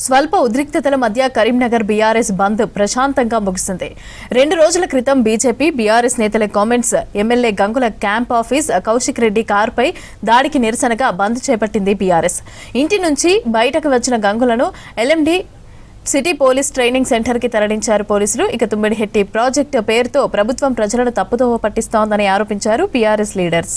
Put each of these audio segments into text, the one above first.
స్వల్ప ఉద్రిక్తతల మధ్య కరీంనగర్ బీఆర్ఎస్ బంద్ ప్రశాంతంగా ముగిసింది. 2 రోజుల క్రితం బీజేపీ బీఆర్ఎస్ నేతల comments, MLA Gangula camp office, Kaushik Reddy కారుపై దాడికి నిరసనగా బంద్ చేపట్టింది బీఆర్ఎస్. ఇంటి నుంచి బయటకు వచ్చిన గంగులను LMD city police training centre కి తరలించారు పోలీసులు. ఇక తుమ్మిడిహెట్టి ప్రాజెక్టు పేరుతో ప్రభుత్వం ప్రజలను తప్పుదోవ పట్టిస్తోందని ఆరోపించారు బీఆర్ఎస్ లీడర్స్.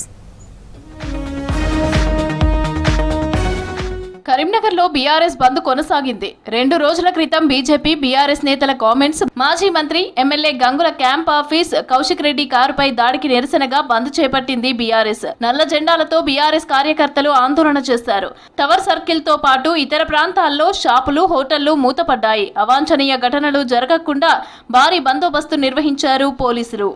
కరీంనగర్లో బీఆర్ఎస్ బంద్ కొనసాగింది. 2 రోజుల క్రితం బీజేపీ బీఆర్ఎస్ నేతల కామెంట్స్, మాజీ మంత్రి MLA Gangula camp office, Kaushik Reddy కారుపై దాడికి నిరసనగా బంద్ చేపట్టింది బీఆర్ఎస్. నల్ల జెండాలతో బీఆర్ఎస్ కార్యకర్తలు ఆందోళన చేశారు. టవర్ సర్కిల్ తో పాటు ఇతర ప్రాంతాల్లో షాపులు, హోటళ్లు మూతపడ్డాయి. అవాంఛనీయ ఘటనలు జరగకుండా భారీ బందోబస్తు నిర్వహించారు పోలీసులు.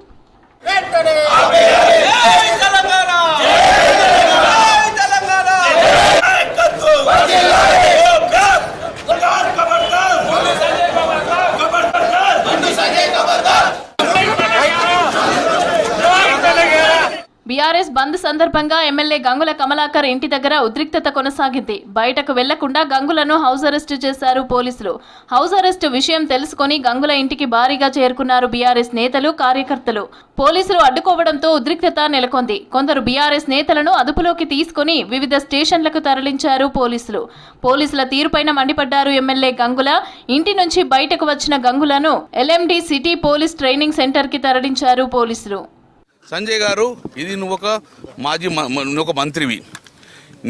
బీఆర్ఎస్ బంద్ సందర్భంగా ఎమ్మెల్యే గంగుల కమలాకర్ ఇంటి దగ్గర ఉద్రిక్తత కొనసాగింది. బయటకు వెళ్లకుండా గంగులను హౌస్ అరెస్టు చేశారు పోలీసులు. హౌస్ అరెస్టు విషయం తెలుసుకుని గంగుల ఇంటికి భారీగా చేరుకున్నారు బీఆర్ఎస్ నేతలు, కార్యకర్తలు. పోలీసులు అడ్డుకోవడంతో ఉద్రిక్తత నెలకొంది. కొందరు బీఆర్ఎస్ నేతలను అదుపులోకి తీసుకుని వివిధ స్టేషన్లకు తరలించారు పోలీసులు. పోలీసుల తీరుపైన మండిపడ్డారు ఎమ్మెల్యే గంగుల. ఇంటి నుంచి బయటకు వచ్చిన గంగులను LMD city police training centre కి తరలించారు పోలీసులు. సంజయ్ గారు, ఇది నువ్వు ఒక మంత్రివి,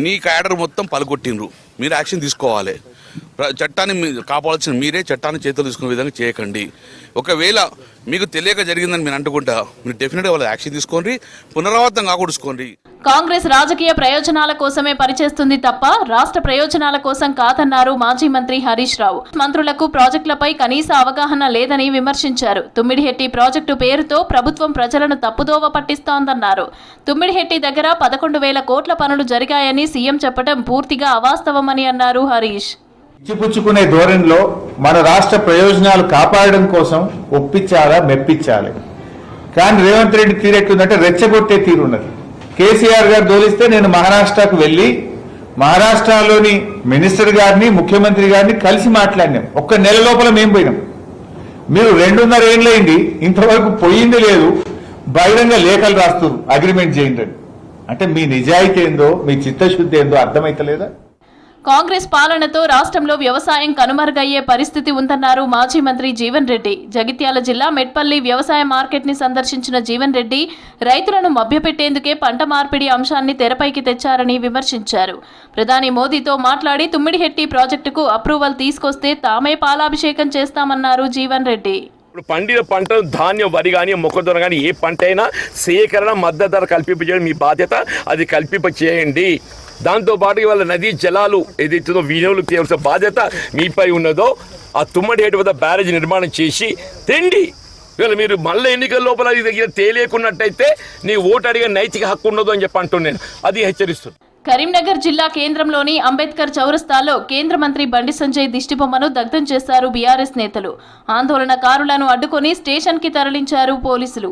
నీ క్యాడర్ మొత్తం పలుకొట్టిండ్రు, మీరు యాక్షన్ తీసుకోవాలి. చట్టాన్ని కాపాడాల్సిన మీరే చట్టాన్ని చేతులు తీసుకునే విధంగా చేయకండి. ఒకవేళ మీకు తెలియక జరిగిందని మీరు అంటుకుంటా, మీరు డెఫినెట్గా వాళ్ళ యాక్షన్ తీసుకోండి, పునరావృతం కాకూడసుకోండి. కాంగ్రెస్ రాజకీయ ప్రయోజనాల కోసమే పనిచేస్తుంది తప్ప రాష్ట్ర ప్రయోజనాల కోసం కాదన్నారు మాజీ మంత్రి హరీష్ రావు. మంత్రులకు ప్రాజెక్టులపై కనీస అవగాహన లేదని విమర్శించారు. తుమ్మిడిహెట్టి ప్రాజెక్టు పేరుతో ప్రభుత్వం ప్రజలను తప్పుదోవ పట్టిస్తోందన్నారు. తుమ్మిడిహెట్టి దగ్గర 11,000 కోట్ల పనులు జరిగాయని సీఎం చెప్పడం పూర్తిగా అవాస్తవమని అన్నారు హరీష్. ఇచ్చిపుచ్చుకునే ధోరణిలో మన రాష్ట్ర ప్రయోజనాలు కాపాడడం కోసం ఒప్పించాలా, మెప్పించాలి. కానీ రేవంత్ రెడ్డి తీరెట్టుందంటే రెచ్చగొట్టే తీరున్నది. కేసీఆర్ గారు దోలిస్తే నేను మహారాష్ట్రకు వెళ్లి మహారాష్ట్రలోని మినిస్టర్ గారిని, ముఖ్యమంత్రి గారిని కలిసి మాట్లాడినాం. 1 నెల లోపల మేము పోయినాం. మీరు 2.5 ఏళ్ళైంది, ఇంతవరకు పోయింది లేదు. బహిరంగ లేఖలు రాస్తారు అగ్రిమెంట్ చేయండి. అంటే మీ నిజాయితీ ఏందో, మీ చిత్తశుద్ధి ఏందో అర్థమైతలేదా? కాంగ్రెస్ పాలనతో రాష్ట్రంలో వ్యవసాయం కనుమరుగయ్యే పరిస్థితి ఉందన్నారు మాజీ మంత్రి జీవన్ రెడ్డి. జగిత్యాల జిల్లా మెట్పల్లి వ్యవసాయ మార్కెట్ ని సందర్శించిన జీవన్ రెడ్డి రైతులను మభ్యపెట్టేందుకే పంట మార్పిడి అంశాన్ని తెరపైకి తెచ్చారని విమర్శించారు. ప్రధాని మోదీతో మాట్లాడి తుమ్మిడిహెట్టి ప్రాజెక్టుకు అప్రూవల్ తీసుకొస్తే తామే పాలాభిషేకం చేస్తామన్నారు జీవన్ రెడ్డి. ఇప్పుడు పండిన పంటలు, ధాన్యం, వరి కానీ, మొక్కజొన్న కానీ, ఏ పంట అయినా సేకరణ, మద్దతు ధర కల్పింపజేయడం మీ బాధ్యత. అది కల్పింప చేయండి. దాంతోపాటు ఇవాళ నదీ జలాలు ఏదైతుందో వినియోగం చేయవలసిన బాధ్యత మీపై ఉన్నదో ఆ తుమ్మడిహెట్టి వద్ద బ్యారేజ్ నిర్మాణం చేసి తెండి. ఇవాళ మీరు మళ్ళీ ఎన్నికల లోపల ఇది తేలియకున్నట్టయితే నీ ఓటు అడిగే నైతిక హక్కు ఉండదు అని చెప్పి అంటున్నాను. అది హెచ్చరిస్తుంది. కరీంనగర్ జిల్లా కేంద్రంలోని అంబేద్కర్ చౌరస్తాలో కేంద్ర మంత్రి బండి సంజయ్ దిష్టిబొమ్మను దగ్ధం చేశారు బీఆర్ఎస్ నేతలు. ఆందోళనకారులను అడ్డుకొని స్టేషన్ కి తరలించారు పోలీసులు.